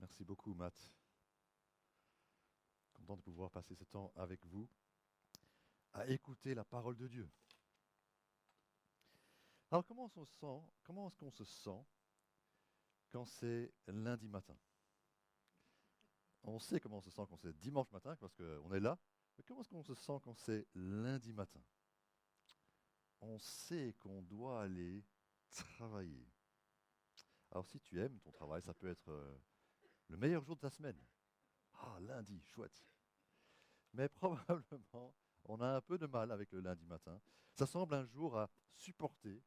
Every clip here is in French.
Merci beaucoup, Matt. Content de pouvoir passer ce temps avec vous, à écouter la parole de Dieu. Alors, comment est-ce qu'on se sent quand c'est lundi matin? On sait comment on se sent quand c'est dimanche matin, parce qu'on est là. Mais comment est-ce qu'on se sent quand c'est lundi matin? On sait qu'on doit aller travailler. Alors, si tu aimes ton travail, ça peut être le meilleur jour de ta semaine. Ah, lundi, chouette. Mais probablement, on a un peu de mal avec le lundi matin. Ça semble un jour à supporter,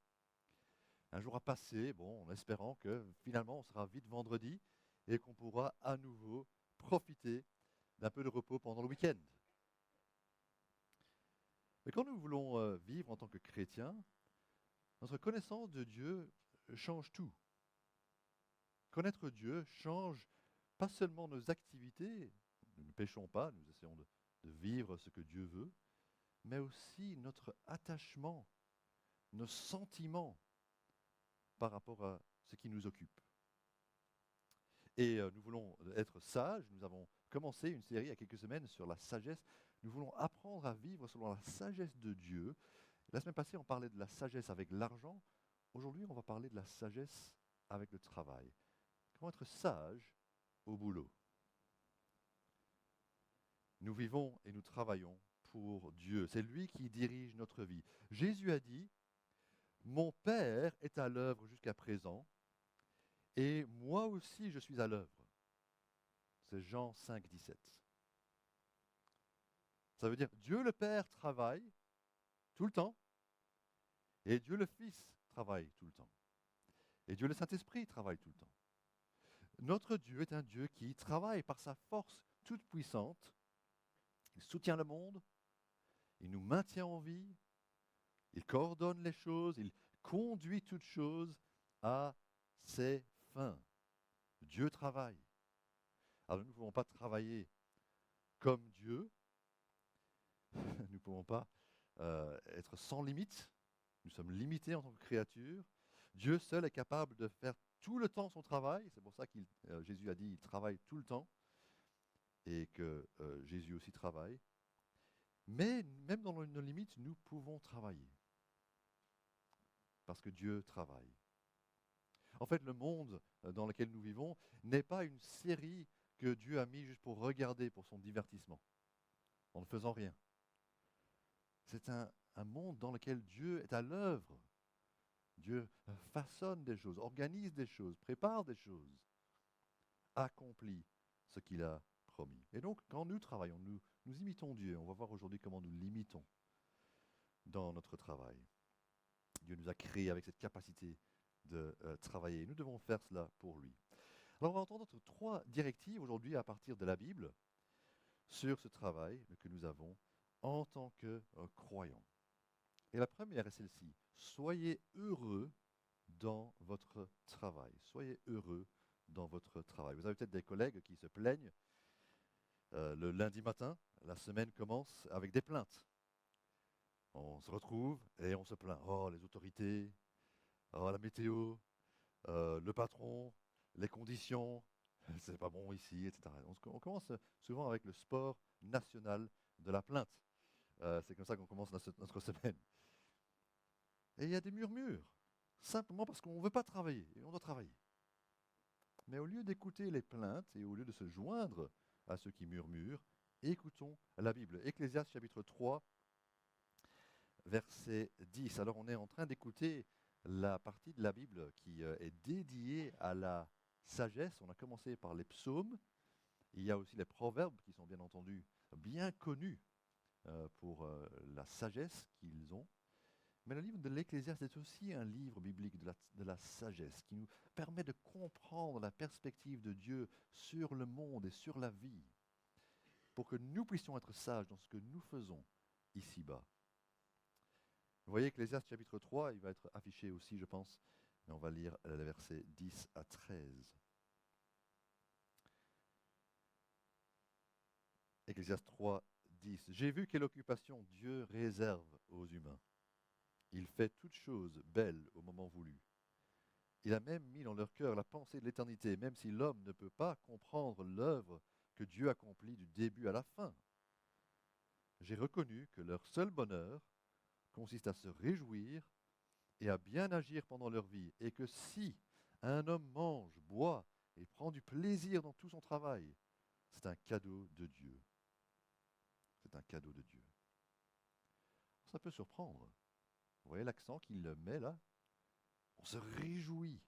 un jour à passer, bon, en espérant que finalement on sera vite vendredi et qu'on pourra à nouveau profiter d'un peu de repos pendant le week-end. Mais quand nous voulons vivre en tant que chrétiens, notre connaissance de Dieu change tout. Connaître Dieu change pas seulement nos activités, nous ne péchons pas, nous essayons de vivre ce que Dieu veut, mais aussi notre attachement, nos sentiments par rapport à ce qui nous occupe. Et nous voulons être sages. Nous avons commencé une série il y a quelques semaines sur la sagesse. Nous voulons apprendre à vivre selon la sagesse de Dieu. La semaine passée, on parlait de la sagesse avec l'argent. Aujourd'hui, on va parler de la sagesse avec le travail. Comment être sage au boulot. Nous vivons et nous travaillons pour Dieu. C'est lui qui dirige notre vie. Jésus a dit, mon Père est à l'œuvre jusqu'à présent, et moi aussi je suis à l'œuvre. C'est Jean 5, 17. Ça veut dire Dieu le Père travaille tout le temps, et Dieu le Fils travaille tout le temps. Et Dieu le Saint-Esprit travaille tout le temps. Notre Dieu est un Dieu qui travaille par sa force toute puissante. Il soutient le monde, il nous maintient en vie, il coordonne les choses, il conduit toutes choses à ses fins. Dieu travaille. Alors nous ne pouvons pas travailler comme Dieu, nous ne pouvons pas être sans limite, nous sommes limités en tant que créatures. Dieu seul est capable de faire tout le temps son travail, c'est pour ça que Jésus a dit il travaille tout le temps, et que Jésus aussi travaille. Mais même dans nos limites, nous pouvons travailler, parce que Dieu travaille. En fait, le monde dans lequel nous vivons n'est pas une série que Dieu a mis juste pour regarder, pour son divertissement, en ne faisant rien. C'est un monde dans lequel Dieu est à l'œuvre. Dieu façonne des choses, organise des choses, prépare des choses, accomplit ce qu'il a promis. Et donc, quand nous travaillons, nous imitons Dieu. On va voir aujourd'hui comment nous l'imitons dans notre travail. Dieu nous a créés avec cette capacité de travailler. Nous devons faire cela pour lui. Alors, on va entendre trois directives aujourd'hui à partir de la Bible sur ce travail que nous avons en tant que croyants. Et la première est celle-ci. Soyez heureux dans votre travail. Soyez heureux dans votre travail. Vous avez peut-être des collègues qui se plaignent. Le lundi matin, la semaine commence avec des plaintes. On se retrouve et on se plaint. Oh, les autorités, oh, la météo, le patron, les conditions, c'est pas bon ici, etc. On commence souvent avec le sport national de la plainte. C'est comme ça qu'on commence notre semaine. Et il y a des murmures, simplement parce qu'on ne veut pas travailler, et on doit travailler. Mais au lieu d'écouter les plaintes, et au lieu de se joindre à ceux qui murmurent, écoutons la Bible. Ecclésiaste chapitre 3, verset 10. Alors on est en train d'écouter la partie de la Bible qui est dédiée à la sagesse. On a commencé par les psaumes. Il y a aussi les proverbes qui sont bien entendu bien connus pour la sagesse qu'ils ont. Mais le livre de l'Ecclésiaste est aussi un livre biblique de la sagesse qui nous permet de comprendre la perspective de Dieu sur le monde et sur la vie, pour que nous puissions être sages dans ce que nous faisons ici-bas. Vous voyez Ecclésiaste chapitre 3, il va être affiché aussi, je pense, mais on va lire les versets 10 à 13. Ecclésiaste 3, 10. J'ai vu quelle occupation Dieu réserve aux humains. Il fait toutes choses belles au moment voulu. Il a même mis dans leur cœur la pensée de l'éternité, même si l'homme ne peut pas comprendre l'œuvre que Dieu accomplit du début à la fin. J'ai reconnu que leur seul bonheur consiste à se réjouir et à bien agir pendant leur vie, et que si un homme mange, boit et prend du plaisir dans tout son travail, c'est un cadeau de Dieu. C'est un cadeau de Dieu. Ça peut surprendre. Vous voyez l'accent qu'il met là? On se réjouit.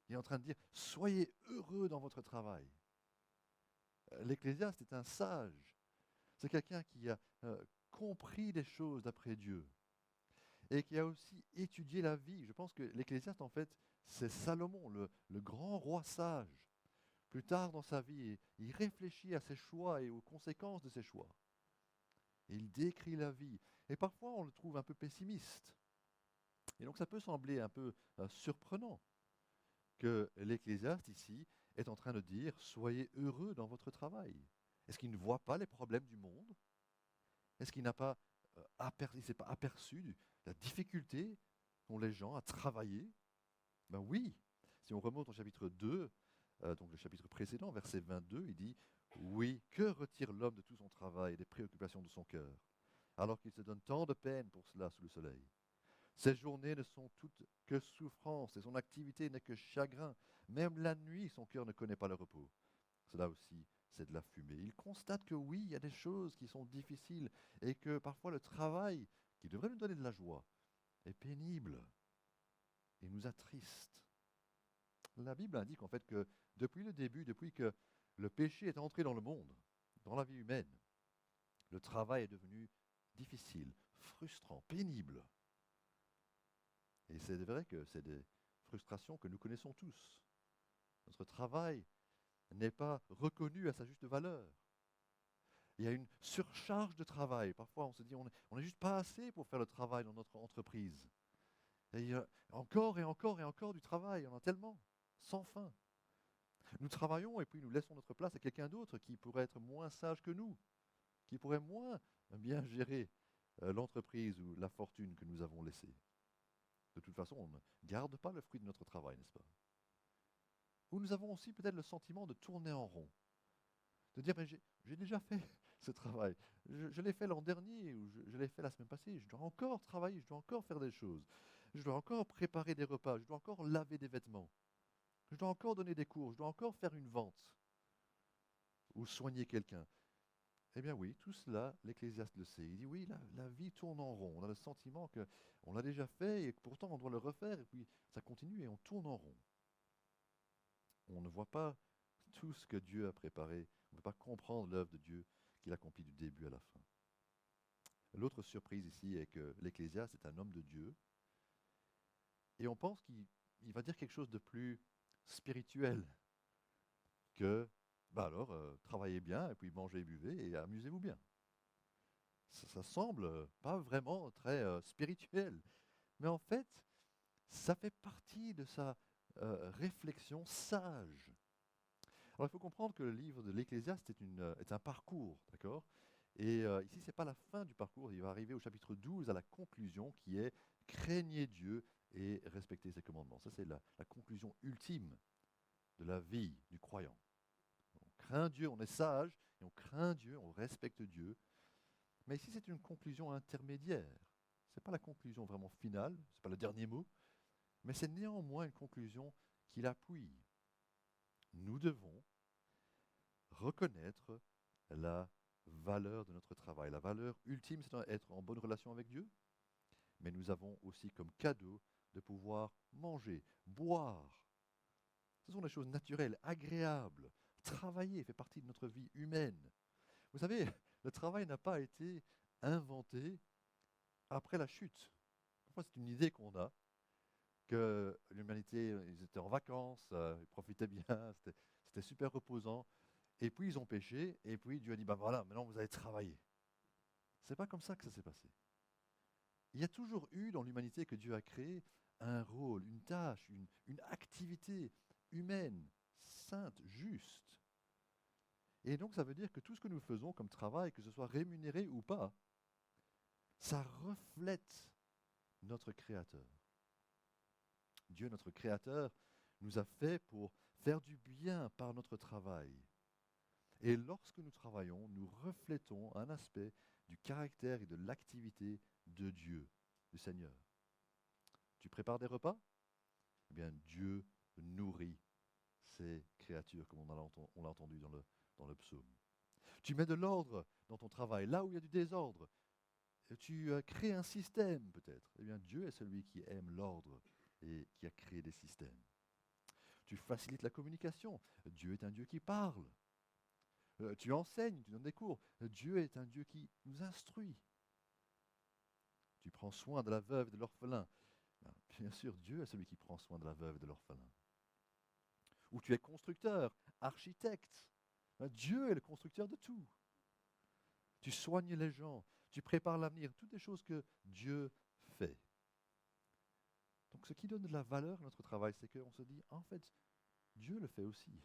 Il est en train de dire, soyez heureux dans votre travail. L'Ecclésiaste est un sage. C'est quelqu'un qui a compris les choses d'après Dieu et qui a aussi étudié la vie. Je pense que l'Ecclésiaste, en fait, c'est Salomon, le grand roi sage. Plus tard dans sa vie, il réfléchit à ses choix et aux conséquences de ses choix. Et il décrit la vie. Et parfois, on le trouve un peu pessimiste. Et donc, ça peut sembler un peu surprenant que l'Ecclésiaste, ici, est en train de dire « Soyez heureux dans votre travail ». Est-ce qu'il ne voit pas les problèmes du monde? Est-ce qu'il n'a pas il s'est pas aperçu de la difficulté qu'ont les gens à travailler? Ben oui. Si on remonte au chapitre 2, donc le chapitre précédent, verset 22, il dit « Oui, que retire l'homme de tout son travail et des préoccupations de son cœur, alors qu'il se donne tant de peine pour cela sous le soleil? Ses journées ne sont toutes que souffrance et son activité n'est que chagrin. Même la nuit, son cœur ne connaît pas le repos. Cela aussi, c'est de la fumée. » Il constate que oui, il y a des choses qui sont difficiles et que parfois le travail, qui devrait nous donner de la joie, est pénible et nous attriste. La Bible indique en fait que depuis le début, depuis que le péché est entré dans le monde, dans la vie humaine, le travail est devenu difficile, frustrant, pénible. Et c'est vrai que c'est des frustrations que nous connaissons tous. Notre travail n'est pas reconnu à sa juste valeur. Il y a une surcharge de travail. Parfois, on se dit, on n'est juste pas assez pour faire le travail dans notre entreprise. Et il y a encore et encore et encore du travail. On en a tellement, sans fin. Nous travaillons et puis nous laissons notre place à quelqu'un d'autre qui pourrait être moins sage que nous, qui pourrait moins bien gérer l'entreprise ou la fortune que nous avons laissée. De toute façon, on ne garde pas le fruit de notre travail, n'est-ce pas? Ou nous avons aussi peut-être le sentiment de tourner en rond, de dire, mais j'ai déjà fait ce travail, je l'ai fait l'an dernier, ou je l'ai fait la semaine passée, je dois encore travailler, je dois encore faire des choses, je dois encore préparer des repas, je dois encore laver des vêtements, je dois encore donner des cours, je dois encore faire une vente, ou soigner quelqu'un. Eh bien oui, tout cela, l'Ecclésiaste le sait. Il dit oui, la vie tourne en rond. On a le sentiment qu'on l'a déjà fait et que pourtant on doit le refaire et puis ça continue et on tourne en rond. On ne voit pas tout ce que Dieu a préparé. On ne peut pas comprendre l'œuvre de Dieu qu'il accomplit du début à la fin. L'autre surprise ici est que l'Ecclésiaste est un homme de Dieu et on pense qu'il va dire quelque chose de plus spirituel que alors, travaillez bien et puis mangez et buvez et amusez-vous bien. Ça semble pas vraiment très spirituel. Mais en fait, ça fait partie de sa réflexion sage. Alors il faut comprendre que le livre de l'Ecclésiaste est un parcours, d'accord? Et ici, ce n'est pas la fin du parcours, il va arriver au chapitre 12 à la conclusion qui est « Craignez Dieu et respectez ses commandements ». Ça, c'est la conclusion ultime de la vie du croyant. On craint Dieu, on est sage, et on craint Dieu, on respecte Dieu. Mais ici, c'est une conclusion intermédiaire. Ce n'est pas la conclusion vraiment finale, ce n'est pas le dernier mot, mais c'est néanmoins une conclusion qui l'appuie. Nous devons reconnaître la valeur de notre travail. La valeur ultime, c'est d'être en bonne relation avec Dieu, mais nous avons aussi comme cadeau de pouvoir manger, boire. Ce sont des choses naturelles, agréables. Travailler fait partie de notre vie humaine. Vous savez, le travail n'a pas été inventé après la chute. Parfois, c'est une idée qu'on a, que l'humanité, ils étaient en vacances, ils profitaient bien, c'était super reposant. Et puis, ils ont péché, et puis Dieu a dit, ben voilà, maintenant vous allez travailler. C'est pas comme ça que ça s'est passé. Il y a toujours eu dans l'humanité que Dieu a créé un rôle, une tâche, une activité humaine, sainte, juste. Et donc, ça veut dire que tout ce que nous faisons comme travail, que ce soit rémunéré ou pas, ça reflète notre Créateur. Dieu, notre Créateur, nous a fait pour faire du bien par notre travail. Et lorsque nous travaillons, nous reflétons un aspect du caractère et de l'activité de Dieu, du Seigneur. Tu prépares des repas? Eh bien, Dieu nourrit ses créatures, comme on l'a entendu dans le psaume. Tu mets de l'ordre dans ton travail, là où il y a du désordre. Tu crées un système, peut-être. Eh bien, Dieu est celui qui aime l'ordre et qui a créé des systèmes. Tu facilites la communication. Dieu est un Dieu qui parle. Tu enseignes, tu donnes des cours. Dieu est un Dieu qui nous instruit. Tu prends soin de la veuve et de l'orphelin. Bien sûr, Dieu est celui qui prend soin de la veuve et de l'orphelin. Ou tu es constructeur, architecte. Dieu est le constructeur de tout. Tu soignes les gens, tu prépares l'avenir, toutes des choses que Dieu fait. Donc ce qui donne de la valeur à notre travail, c'est qu'on se dit, en fait, Dieu le fait aussi.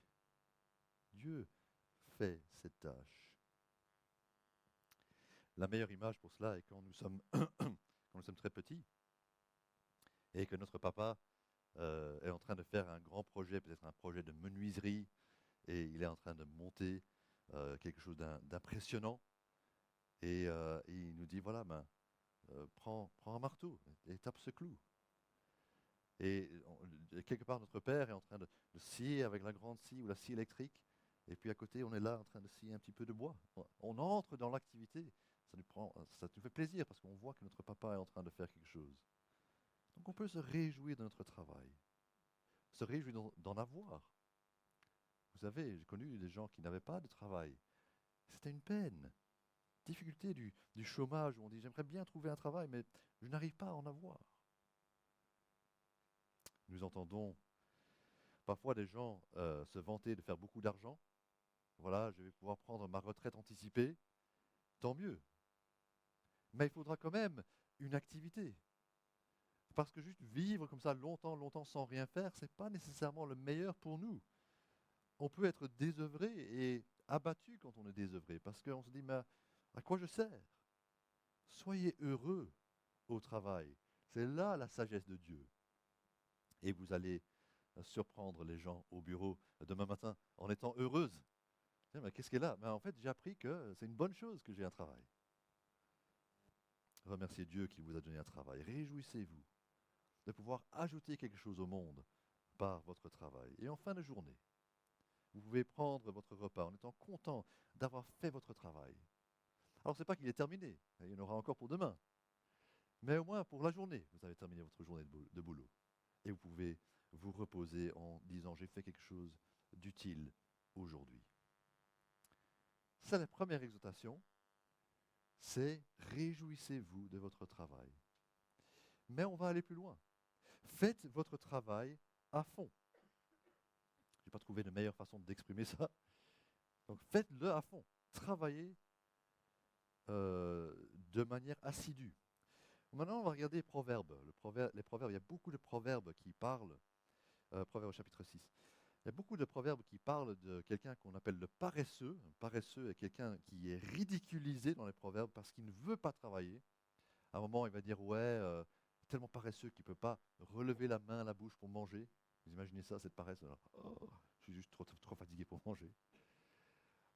Dieu fait cette tâche. La meilleure image pour cela est quand nous sommes, quand nous sommes très petits et que notre papa est en train de faire un grand projet, peut-être un projet de menuiserie, et il est en train de monter quelque chose d'impressionnant. Et il nous dit, voilà, prends un marteau et tape ce clou. Et quelque part, notre père est en train de scier avec la grande scie ou la scie électrique. Et puis à côté, on est là en train de scier un petit peu de bois. On entre dans l'activité. Ça nous fait plaisir parce qu'on voit que notre papa est en train de faire quelque chose. Donc on peut se réjouir de notre travail, se réjouir d'en avoir. Vous savez, j'ai connu des gens qui n'avaient pas de travail. C'était une peine. Difficulté du chômage où on dit j'aimerais bien trouver un travail, mais je n'arrive pas à en avoir. Nous entendons parfois des gens se vanter de faire beaucoup d'argent. Voilà, je vais pouvoir prendre ma retraite anticipée. Tant mieux. Mais il faudra quand même une activité. Parce que juste vivre comme ça longtemps sans rien faire, ce n'est pas nécessairement le meilleur pour nous. On peut être désœuvré et abattu quand on est désœuvré, parce qu'on se dit, mais à quoi je sers? Soyez heureux au travail. C'est là la sagesse de Dieu. Et vous allez surprendre les gens au bureau demain matin en étant heureuse. Mais qu'est-ce qu'il y a là? Mais en fait, j'ai appris que c'est une bonne chose que j'ai un travail. Remerciez Dieu qui vous a donné un travail. Réjouissez-vous de pouvoir ajouter quelque chose au monde par votre travail. Et en fin de journée, vous pouvez prendre votre repas en étant content d'avoir fait votre travail. Alors, ce n'est pas qu'il est terminé, il y en aura encore pour demain. Mais au moins, pour la journée, vous avez terminé votre journée de boulot. Et vous pouvez vous reposer en disant, j'ai fait quelque chose d'utile aujourd'hui. C'est la première exhortation, c'est réjouissez-vous de votre travail. Mais on va aller plus loin. Faites votre travail à fond. Je n'ai pas trouvé de meilleure façon d'exprimer ça. Donc faites-le à fond. Travaillez de manière assidue. Maintenant, on va regarder les proverbes. Les proverbes, il y a beaucoup de proverbes qui parlent, Proverbes au chapitre 6. Il y a beaucoup de proverbes qui parlent de quelqu'un qu'on appelle le paresseux. Un paresseux est quelqu'un qui est ridiculisé dans les proverbes parce qu'il ne veut pas travailler. À un moment, il va dire, ouais, tellement paresseux qu'il ne peut pas relever la main à la bouche pour manger. Vous imaginez ça, cette paresse? Alors, oh, je suis juste trop fatigué pour manger.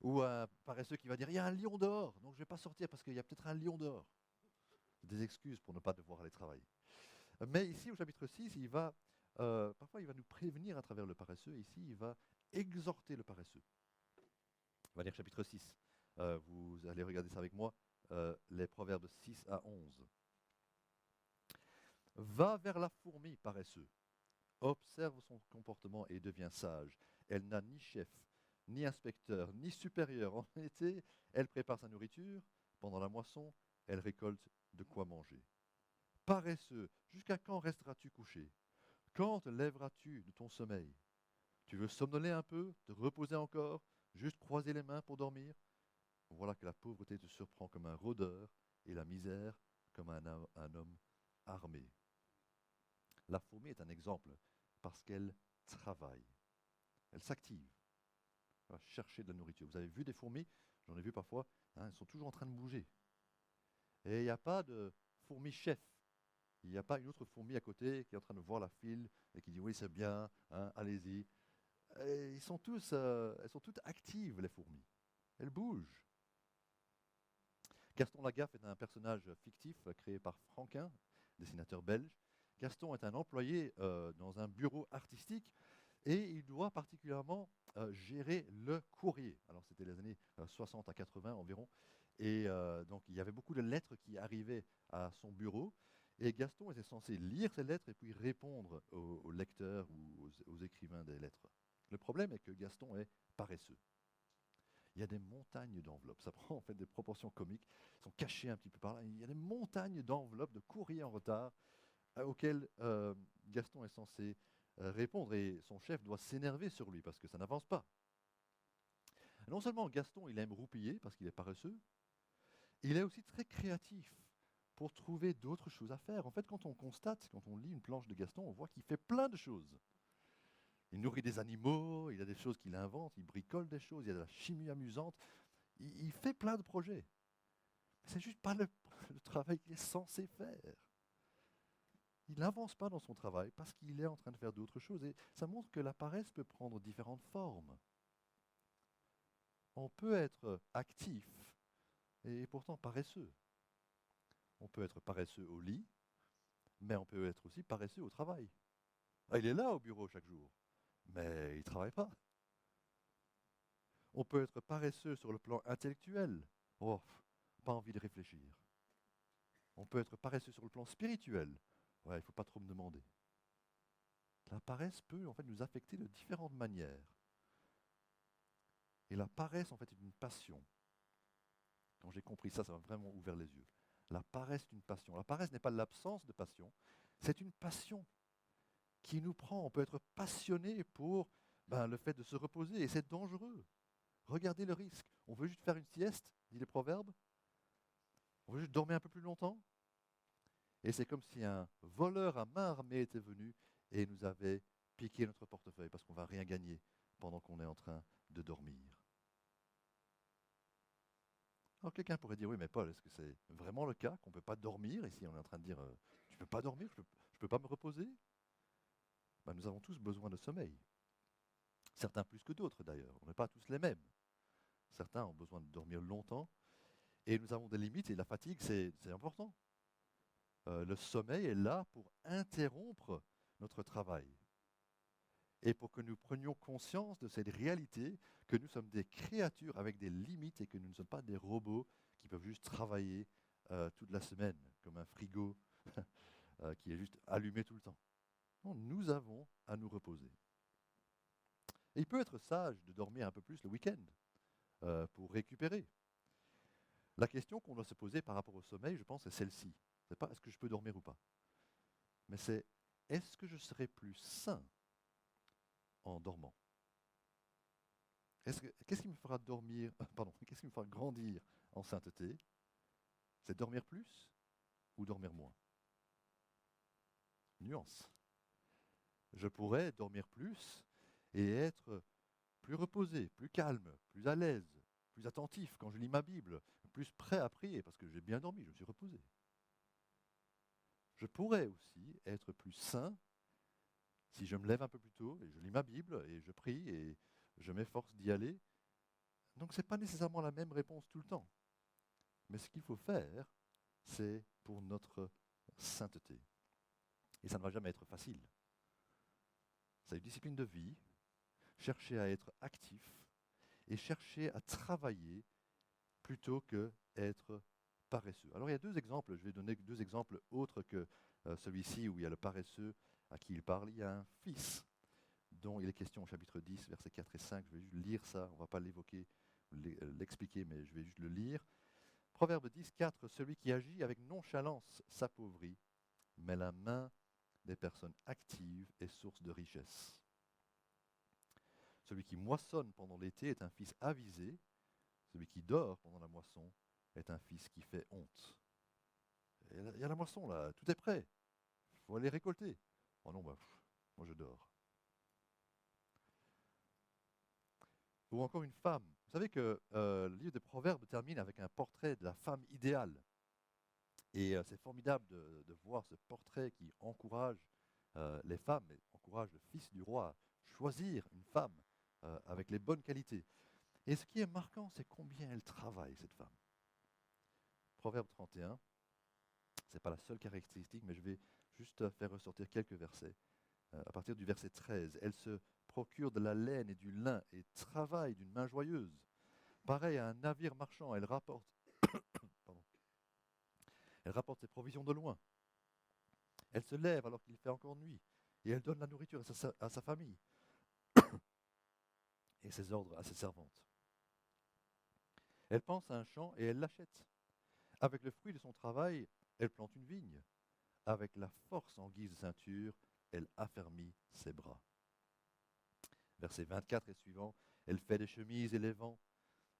Ou un paresseux qui va dire, il y a un lion dehors, donc je ne vais pas sortir parce qu'il y a peut-être un lion dehors. Des excuses pour ne pas devoir aller travailler. Mais ici, au chapitre 6, parfois il va nous prévenir à travers le paresseux, et ici il va exhorter le paresseux. On va lire chapitre 6. Vous allez regarder ça avec moi, les proverbes 6 à 11. Va vers la fourmi, paresseux. Observe son comportement et deviens sage. Elle n'a ni chef, ni inspecteur, ni supérieur. En été, elle prépare sa nourriture. Pendant la moisson, elle récolte de quoi manger. Paresseux, jusqu'à quand resteras-tu couché? Quand te lèveras-tu de ton sommeil? Tu veux somnoler un peu, te reposer encore, juste croiser les mains pour dormir? Voilà que la pauvreté te surprend comme un rôdeur et la misère comme un homme armé. La fourmi est un exemple parce qu'elle travaille, elle s'active, elle va chercher de la nourriture. Vous avez vu des fourmis? J'en ai vu parfois, elles sont toujours en train de bouger. Et il n'y a pas de fourmi chef. Il Il n'y a pas une autre fourmi à côté qui est en train de voir la file et qui dit oui c'est bien, hein, allez-y. Et elles sont toutes actives les fourmis. Elles bougent. Gaston Lagaffe est un personnage fictif créé par Franquin, dessinateur belge. Gaston est un employé dans un bureau artistique et il doit particulièrement gérer le courrier. Alors c'était les années 60 à 80 environ. Et donc il y avait beaucoup de lettres qui arrivaient à son bureau. Et Gaston était censé lire ces lettres et puis répondre aux lecteurs ou aux écrivains des lettres. Le problème est que Gaston est paresseux. Il y a des montagnes d'enveloppes. Ça prend en fait des proportions comiques. Ils sont cachés un petit peu par là. Il y a des montagnes d'enveloppes, de courriers en retard auxquels Gaston est censé répondre. Et son chef doit s'énerver sur lui parce que ça n'avance pas. Non seulement Gaston, il aime roupiller parce qu'il est paresseux, il est aussi très créatif pour trouver d'autres choses à faire. En fait, quand on constate, quand on lit une planche de Gaston, on voit qu'il fait plein de choses. Il nourrit des animaux, il a des choses qu'il invente, il bricole des choses, il y a de la chimie amusante. Il fait plein de projets. C'est juste pas le travail qu'il est censé faire. Il n'avance pas dans son travail parce qu'il est en train de faire d'autres choses. Et ça montre que la paresse peut prendre différentes formes. On peut être actif et pourtant paresseux. On peut être paresseux au lit, mais on peut être aussi paresseux au travail. Ah, il est là au bureau chaque jour, mais il ne travaille pas. On peut être paresseux sur le plan intellectuel. Oh, pas envie de réfléchir. On peut être paresseux sur le plan spirituel. Ouais, il ne faut pas trop me demander. La paresse peut en fait nous affecter de différentes manières. Et la paresse en fait est une passion. Quand j'ai compris ça, ça m'a vraiment ouvert les yeux. La paresse est une passion. La paresse n'est pas l'absence de passion, c'est une passion qui nous prend. On peut être passionné pour le fait de se reposer et c'est dangereux. Regardez le risque. On veut juste faire une sieste, dit les proverbes. On veut juste dormir un peu plus longtemps. Et c'est comme si un voleur à main armée était venu et nous avait piqué notre portefeuille parce qu'on ne va rien gagner pendant qu'on est en train de dormir. Alors quelqu'un pourrait dire, oui mais Paul, est-ce que c'est vraiment le cas qu'on ne peut pas dormir? Ici on est en train de dire, tu ne peux pas dormir, je ne peux pas me reposer? Nous avons tous besoin de sommeil. Certains plus que d'autres d'ailleurs, on n'est pas tous les mêmes. Certains ont besoin de dormir longtemps et nous avons des limites et la fatigue c'est important. Le sommeil est là pour interrompre notre travail et pour que nous prenions conscience de cette réalité que nous sommes des créatures avec des limites et que nous ne sommes pas des robots qui peuvent juste travailler toute la semaine comme un frigo qui est juste allumé tout le temps. Non, nous avons à nous reposer. Et il peut être sage de dormir un peu plus le week-end pour récupérer. La question qu'on doit se poser par rapport au sommeil, je pense, c'est celle-ci. Ce n'est pas est-ce que je peux dormir ou pas, mais c'est est-ce que je serai plus sain en dormant? Qu'est-ce qui me fera dormir, qu'est-ce qui me fera grandir en sainteté? C'est dormir plus ou dormir moins? Nuance. Je pourrais dormir plus et être plus reposé, plus calme, plus à l'aise, plus attentif quand je lis ma Bible, plus prêt à prier parce que j'ai bien dormi, je me suis reposé. Je pourrais aussi être plus sain si je me lève un peu plus tôt et je lis ma Bible et je prie et je m'efforce d'y aller. Donc ce n'est pas nécessairement la même réponse tout le temps. Mais ce qu'il faut faire, c'est pour notre sainteté. Et ça ne va jamais être facile. C'est une discipline de vie, chercher à être actif et chercher à travailler plutôt qu'être paresseux. Alors il y a deux exemples, je vais donner deux exemples autres que celui-ci où il y a le paresseux à qui il parle. Il y a un fils dont il est question au chapitre 10, versets 4 et 5. Je vais juste lire ça, on ne va pas l'évoquer, l'expliquer, mais je vais juste le lire. Proverbe 10, 4, celui qui agit avec nonchalance s'appauvrit, mais la main des personnes actives est source de richesse. Celui qui moissonne pendant l'été est un fils avisé, celui qui dort pendant la moisson est un fils qui fait honte. Il y a la moisson là, tout est prêt, il faut aller récolter. Oh non, moi je dors. Ou encore une femme. Vous savez que le livre des Proverbes termine avec un portrait de la femme idéale. Et c'est formidable de voir ce portrait qui encourage les femmes, et encourage le fils du roi à choisir une femme avec les bonnes qualités. Et ce qui est marquant, c'est combien elle travaille, cette femme. Proverbe 31, ce n'est pas la seule caractéristique, mais je vais juste faire ressortir quelques versets. À partir du verset 13, elle se procure de la laine et du lin et travaille d'une main joyeuse. Pareil à un navire marchand, elle rapporte, pardon, elle rapporte ses provisions de loin. Elle se lève alors qu'il fait encore nuit et elle donne la nourriture à sa famille et ses ordres à ses servantes. Elle pense à un champ et elle l'achète. Avec le fruit de son travail, elle plante une vigne. Avec la force en guise de ceinture, elle affermit ses bras. Versets 24 et suivants, elle fait des chemises et les vend,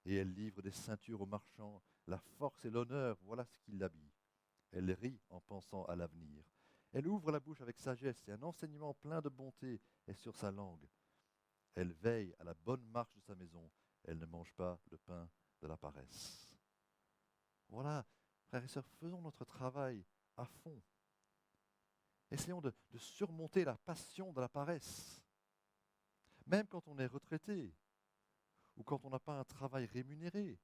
et elle livre des ceintures aux marchands. La force et l'honneur, voilà ce qui l'habille. Elle rit en pensant à l'avenir. Elle ouvre la bouche avec sagesse et un enseignement plein de bonté est sur sa langue. Elle veille à la bonne marche de sa maison. Elle ne mange pas le pain de la paresse. Voilà, frères et sœurs, faisons notre travail à fond. Essayons de surmonter la passion de la paresse. Même quand on est retraité ou quand on n'a pas un travail rémunéré,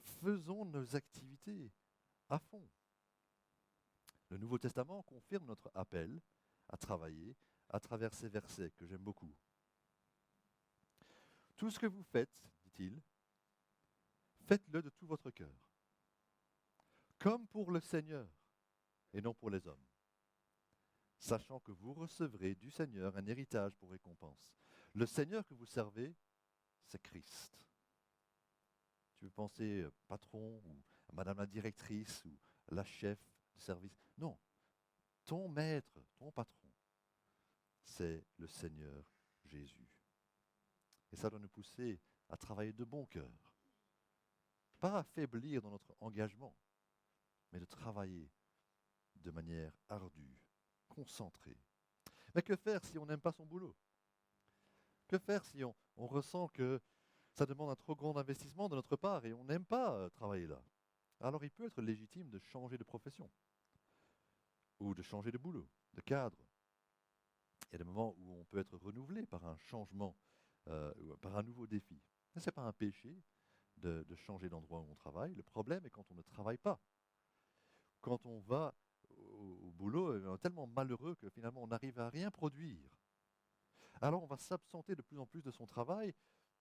faisons nos activités à fond. Le Nouveau Testament confirme notre appel à travailler à travers ces versets que j'aime beaucoup. Tout ce que vous faites, dit-il, faites-le de tout votre cœur, comme pour le Seigneur et non pour les hommes, sachant que vous recevrez du Seigneur un héritage pour récompense. Le Seigneur que vous servez, c'est Christ. Tu veux penser patron ou madame la directrice ou la chef de service? Non, ton maître, ton patron, c'est le Seigneur Jésus. Et ça doit nous pousser à travailler de bon cœur. Pas à faiblir dans notre engagement, mais de travailler de manière ardue, concentrée. Mais que faire si on n'aime pas son boulot? Que faire si on ressent que ça demande un trop grand investissement de notre part et on n'aime pas travailler là? Alors il peut être légitime de changer de profession ou de changer de boulot, de cadre. Il y a des moments où on peut être renouvelé par un changement, ou par un nouveau défi. Ce n'est pas un péché de changer d'endroit où on travaille. Le problème est quand on ne travaille pas. Quand on va au boulot, on est tellement malheureux que finalement on n'arrive à rien produire. Alors on va s'absenter de plus en plus de son travail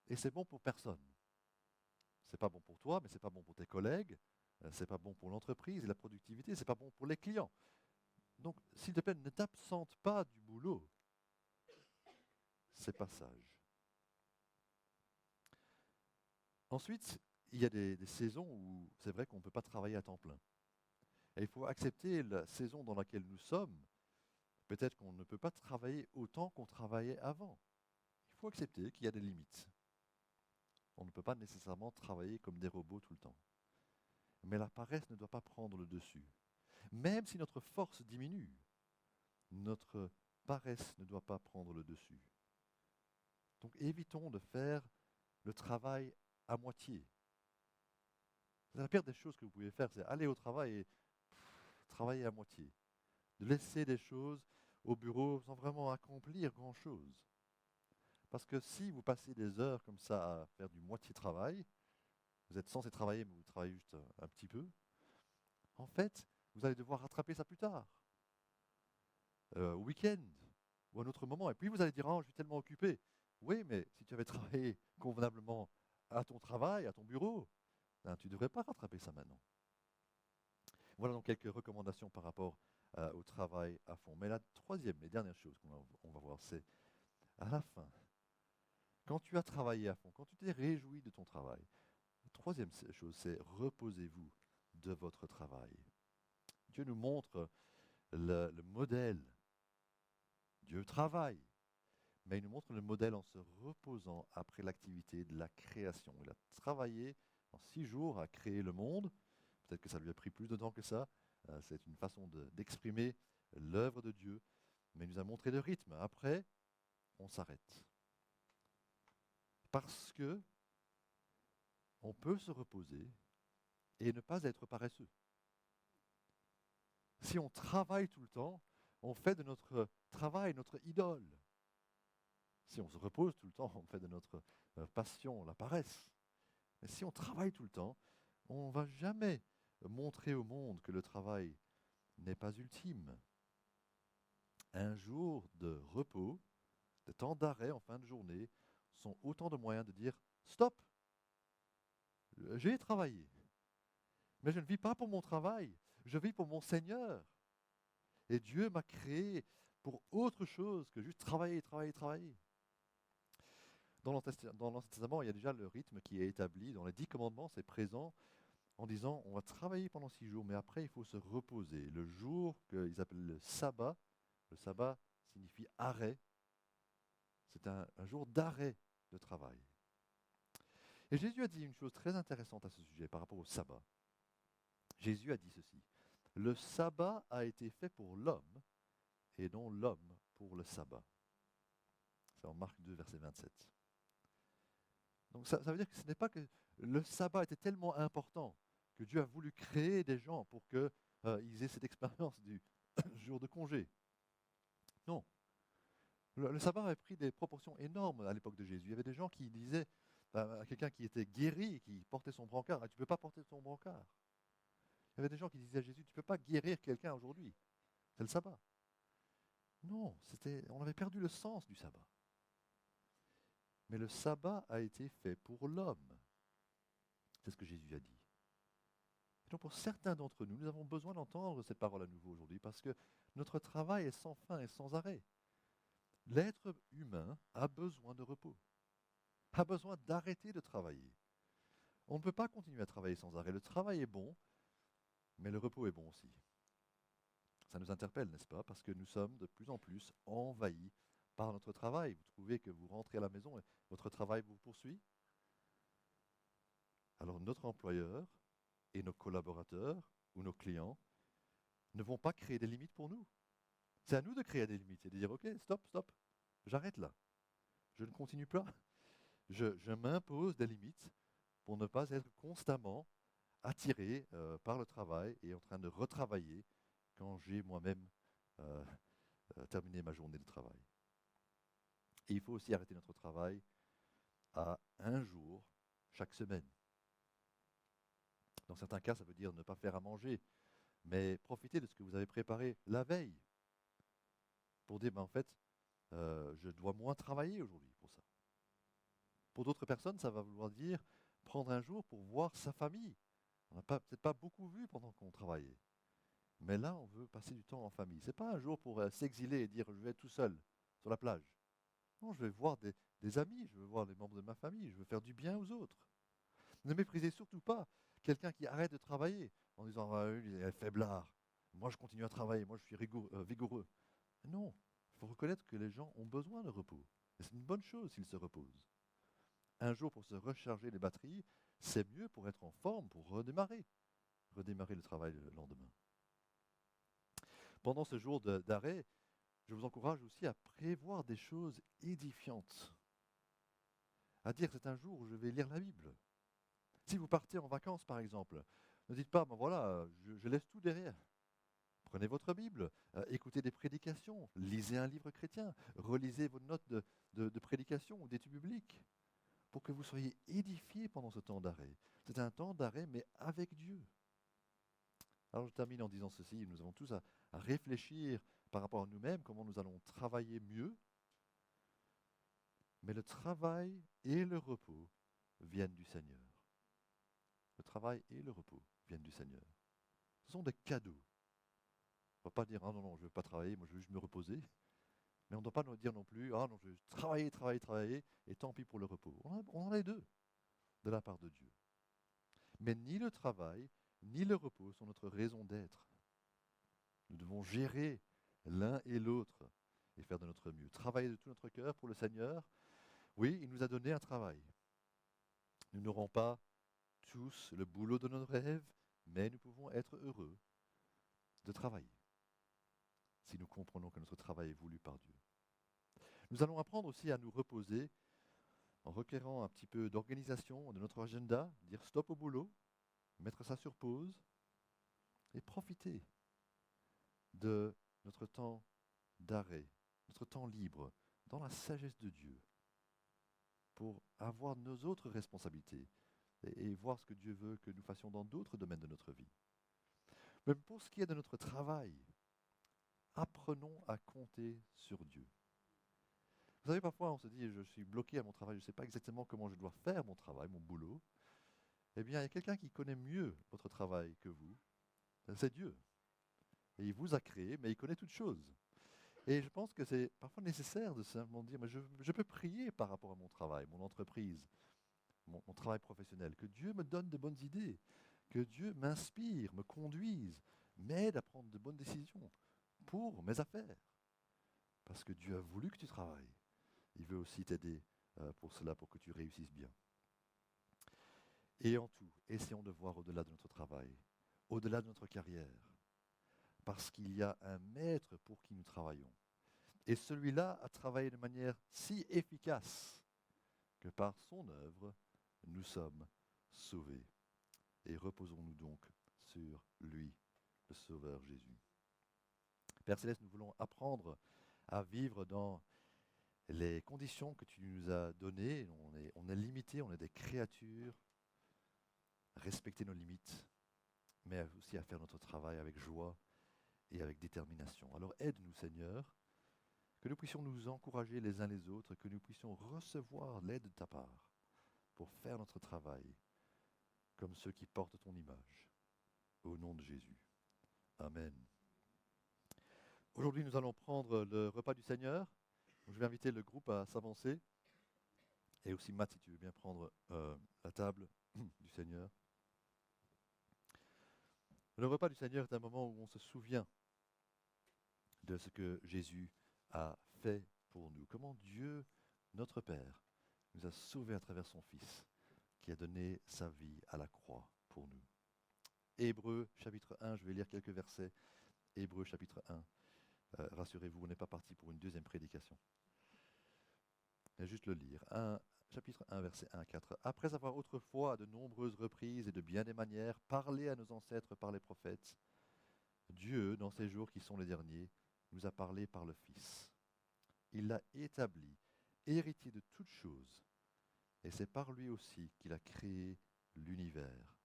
et c'est bon pour personne. C'est pas bon pour toi, mais c'est pas bon pour tes collègues, c'est pas bon pour l'entreprise et la productivité, c'est pas bon pour les clients. Donc, s'il te plaît, ne t'absente pas du boulot. C'est pas sage. Ensuite, il y a des saisons où c'est vrai qu'on ne peut pas travailler à temps plein. Et il faut accepter la saison dans laquelle nous sommes. Peut-être qu'on ne peut pas travailler autant qu'on travaillait avant. Il faut accepter qu'il y a des limites. On ne peut pas nécessairement travailler comme des robots tout le temps. Mais la paresse ne doit pas prendre le dessus. Même si notre force diminue, notre paresse ne doit pas prendre le dessus. Donc évitons de faire le travail à moitié. C'est la pire des choses que vous pouvez faire, c'est aller au travail et travailler à moitié. De laisser des choses au bureau sans vraiment accomplir grand-chose. Parce que si vous passez des heures comme ça à faire du moitié travail, vous êtes censé travailler, mais vous travaillez juste un petit peu, en fait, vous allez devoir rattraper ça plus tard, au week-end, ou à un autre moment. Et puis vous allez dire, oh, je suis tellement occupé. Oui, mais si tu avais travaillé convenablement à ton travail, à ton bureau, ben, tu ne devrais pas rattraper ça maintenant. Voilà donc quelques recommandations par rapport au travail à fond. Mais la troisième et dernière chose qu'on va voir, c'est à la fin, quand tu as travaillé à fond, quand tu t'es réjoui de ton travail, la troisième chose, c'est reposez-vous de votre travail. Dieu nous montre le modèle. Dieu travaille, mais il nous montre le modèle en se reposant après l'activité de la création. Il a travaillé en 6 jours à créer le monde. Peut-être que ça lui a pris plus de temps que ça. C'est une façon d'exprimer l'œuvre de Dieu, mais il nous a montré le rythme. Après, on s'arrête. Parce que on peut se reposer et ne pas être paresseux. Si on travaille tout le temps, on fait de notre travail notre idole. Si on se repose tout le temps, on fait de notre passion la paresse. Mais si on travaille tout le temps, on ne va jamais montrer au monde que le travail n'est pas ultime. Un jour de repos, de temps d'arrêt en fin de journée, sont autant de moyens de dire stop, j'ai travaillé, mais je ne vis pas pour mon travail, je vis pour mon Seigneur. Et Dieu m'a créé pour autre chose que juste travailler, travailler, travailler. Dans l'Ancien Testament, il y a déjà le rythme qui est établi. Dans les 10 commandements, c'est présent en disant on va travailler pendant 6 jours, mais après il faut se reposer. Le jour qu'ils appellent le sabbat signifie arrêt. C'est un jour d'arrêt de travail. Et Jésus a dit une chose très intéressante à ce sujet par rapport au sabbat. Jésus a dit ceci. Le sabbat a été fait pour l'homme et non l'homme pour le sabbat. C'est en Marc 2, verset 27. Donc ça veut dire que ce n'est pas que le sabbat était tellement important que Dieu a voulu créer des gens pour qu'ils aient cette expérience du jour de congé. Non. Le sabbat avait pris des proportions énormes à l'époque de Jésus. Il y avait des gens qui disaient à quelqu'un qui était guéri, qui portait son brancard, ah, tu ne peux pas porter ton brancard. Il y avait des gens qui disaient à Jésus, tu ne peux pas guérir quelqu'un aujourd'hui. C'est le sabbat. Non, on avait perdu le sens du sabbat. Mais le sabbat a été fait pour l'homme. C'est ce que Jésus a dit. Et donc pour certains d'entre nous, nous avons besoin d'entendre cette parole à nouveau aujourd'hui parce que notre travail est sans fin et sans arrêt. L'être humain a besoin de repos, a besoin d'arrêter de travailler. On ne peut pas continuer à travailler sans arrêt. Le travail est bon, mais le repos est bon aussi. Ça nous interpelle, n'est-ce pas? Parce que nous sommes de plus en plus envahis par notre travail. Vous trouvez que vous rentrez à la maison et votre travail vous poursuit? Alors notre employeur et nos collaborateurs ou nos clients ne vont pas créer des limites pour nous. C'est à nous de créer des limites et de dire, OK, stop, j'arrête là. Je ne continue pas. Je m'impose des limites pour ne pas être constamment attiré par le travail et en train de retravailler quand j'ai moi-même terminé ma journée de travail. Et il faut aussi arrêter notre travail à un jour chaque semaine. Dans certains cas, ça veut dire ne pas faire à manger, mais profitez de ce que vous avez préparé la veille pour dire, en fait, je dois moins travailler aujourd'hui pour ça. Pour d'autres personnes, ça va vouloir dire prendre un jour pour voir sa famille. On n'a peut-être pas beaucoup vu pendant qu'on travaillait. Mais là, on veut passer du temps en famille. Ce n'est pas un jour pour s'exiler et dire je vais être tout seul sur la plage. Non, je vais voir des amis, je veux voir les membres de ma famille, je veux faire du bien aux autres. Ne méprisez surtout pas quelqu'un qui arrête de travailler en disant ah, il est faiblard, moi je continue à travailler, moi je suis vigoureux. Non, il faut reconnaître que les gens ont besoin de repos. Et c'est une bonne chose s'ils se reposent. Un jour pour se recharger les batteries, c'est mieux pour être en forme, pour redémarrer le travail le lendemain. Pendant ce jour d'arrêt, je vous encourage aussi à prévoir des choses édifiantes. À dire c'est un jour où je vais lire la Bible. Si vous partez en vacances par exemple, ne dites pas, ben voilà, je laisse tout derrière. Prenez votre Bible, écoutez des prédications, lisez un livre chrétien, relisez vos notes de prédication ou d'études bibliques pour que vous soyez édifiés pendant ce temps d'arrêt. C'est un temps d'arrêt mais avec Dieu. Alors je termine en disant ceci, nous avons tous à réfléchir par rapport à nous-mêmes, comment nous allons travailler mieux. Mais le travail et le repos viennent du Seigneur. Le travail et le repos viennent du Seigneur. Ce sont des cadeaux. On ne va pas dire, ah non, non, je ne veux pas travailler, moi je veux juste me reposer. Mais on ne doit pas nous dire non plus, ah non, je veux travailler, et tant pis pour le repos. On en a les deux de la part de Dieu. Mais ni le travail, ni le repos sont notre raison d'être. Nous devons gérer l'un et l'autre et faire de notre mieux. Travailler de tout notre cœur pour le Seigneur. Oui, il nous a donné un travail. Nous n'aurons pas tous le boulot de nos rêves, mais nous pouvons être heureux de travailler si nous comprenons que notre travail est voulu par Dieu. Nous allons apprendre aussi à nous reposer en requérant un petit peu d'organisation de notre agenda, dire stop au boulot, mettre ça sur pause et profiter. de notre temps d'arrêt, notre temps libre, dans la sagesse de Dieu, pour avoir nos autres responsabilités et voir ce que Dieu veut que nous fassions dans d'autres domaines de notre vie. Même pour ce qui est de notre travail, apprenons à compter sur Dieu. Vous savez, parfois on se dit, je suis bloqué à mon travail, je ne sais pas exactement comment je dois faire mon travail, mon boulot. Eh bien, il y a quelqu'un qui connaît mieux votre travail que vous, c'est Dieu. Et il vous a créé, mais il connaît toutes choses. Et je pense que c'est parfois nécessaire de simplement dire, mais je peux prier par rapport à mon travail, mon entreprise, mon travail professionnel, que Dieu me donne de bonnes idées, que Dieu m'inspire, me conduise, m'aide à prendre de bonnes décisions pour mes affaires. Parce que Dieu a voulu que tu travailles. Il veut aussi t'aider pour cela, pour que tu réussisses bien. Et en tout, essayons de voir au-delà de notre travail, au-delà de notre carrière, parce qu'il y a un maître pour qui nous travaillons. Et celui-là a travaillé de manière si efficace que par son œuvre, nous sommes sauvés. Et reposons-nous donc sur lui, le Sauveur Jésus. Père Céleste, nous voulons apprendre à vivre dans les conditions que tu nous as données. On est limité, on est des créatures. Respecter nos limites, mais aussi à faire notre travail avec joie et avec détermination. Alors aide-nous, Seigneur, que nous puissions nous encourager les uns les autres, que nous puissions recevoir l'aide de ta part pour faire notre travail comme ceux qui portent ton image. Au nom de Jésus. Amen. Aujourd'hui, nous allons prendre le repas du Seigneur. Je vais inviter le groupe à s'avancer. Et aussi, Matt, si tu veux bien prendre la table du Seigneur. Le repas du Seigneur est un moment où on se souvient de ce que Jésus a fait pour nous. Comment Dieu, notre Père, nous a sauvés à travers son Fils, qui a donné sa vie à la croix pour nous. Hébreux chapitre 1, je vais lire quelques versets. Hébreux chapitre 1. Rassurez-vous, on n'est pas parti pour une deuxième prédication. Je vais juste le lire. Chapitre 1, verset 1 à 4. Après avoir autrefois, à de nombreuses reprises et de bien des manières, parlé à nos ancêtres par les prophètes, Dieu, dans ces jours qui sont les derniers, nous a parlé par le Fils. Il l'a établi, héritier de toutes choses, et c'est par lui aussi qu'il a créé l'univers.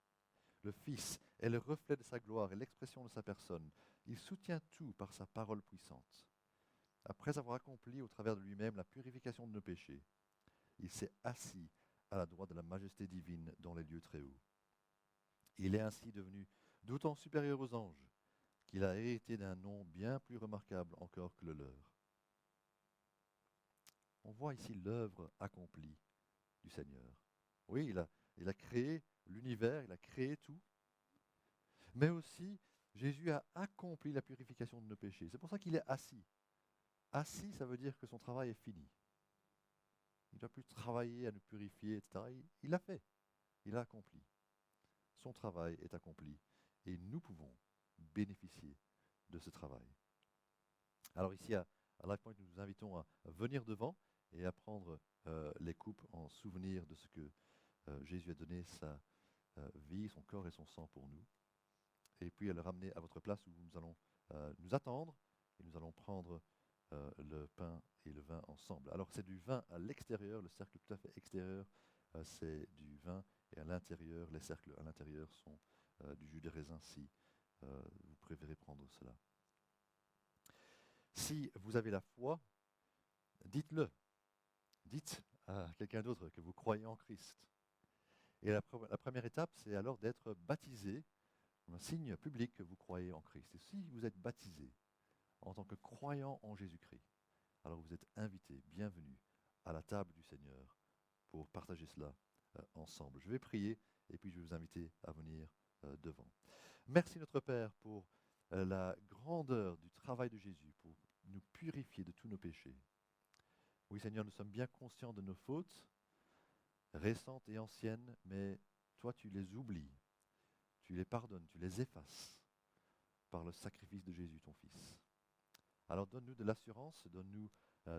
Le Fils est le reflet de sa gloire et l'expression de sa personne. Il soutient tout par sa parole puissante. Après avoir accompli au travers de lui-même la purification de nos péchés, il s'est assis à la droite de la majesté divine dans les lieux très hauts. Il est ainsi devenu d'autant supérieur aux anges qu'il a hérité d'un nom bien plus remarquable encore que le leur. On voit ici l'œuvre accomplie du Seigneur. Oui, il a créé l'univers, il a créé tout, mais aussi Jésus a accompli la purification de nos péchés. C'est pour ça qu'il est assis. Assis, ça veut dire que son travail est fini. Il ne doit plus travailler à nous purifier, etc. Il l'a fait, il a accompli. Son travail est accompli et nous pouvons bénéficier de ce travail. Alors ici, à LifePoint, nous vous invitons à venir devant et à prendre les coupes en souvenir de ce que Jésus a donné sa vie, son corps et son sang pour nous. Et puis à le ramener à votre place où nous allons nous attendre et nous allons prendre le pain et le vin ensemble. Alors c'est du vin à l'extérieur, le cercle tout à fait extérieur, c'est du vin, et à l'intérieur, les cercles à l'intérieur sont du jus de raisin si vous préférez prendre cela. Si vous avez la foi, dites-le. Dites à quelqu'un d'autre que vous croyez en Christ. Et la première étape, c'est alors d'être baptisé, un signe public que vous croyez en Christ. Et si vous êtes baptisé en tant que croyant en Jésus-Christ, alors vous êtes invité, bienvenue à la table du Seigneur pour partager cela ensemble. Je vais prier et puis je vais vous inviter à venir devant. Merci notre Père pour la grandeur du travail de Jésus, pour nous purifier de tous nos péchés. Oui Seigneur, nous sommes bien conscients de nos fautes, récentes et anciennes, mais toi tu les oublies, tu les pardonnes, tu les effaces par le sacrifice de Jésus, ton Fils. Alors donne-nous de l'assurance, donne-nous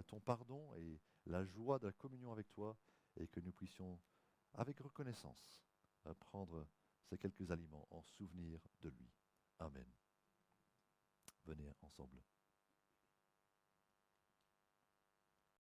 ton pardon et la joie de la communion avec toi, et que nous puissions, avec reconnaissance, prendre ces quelques aliments en souvenir de lui. Amen. Venez ensemble.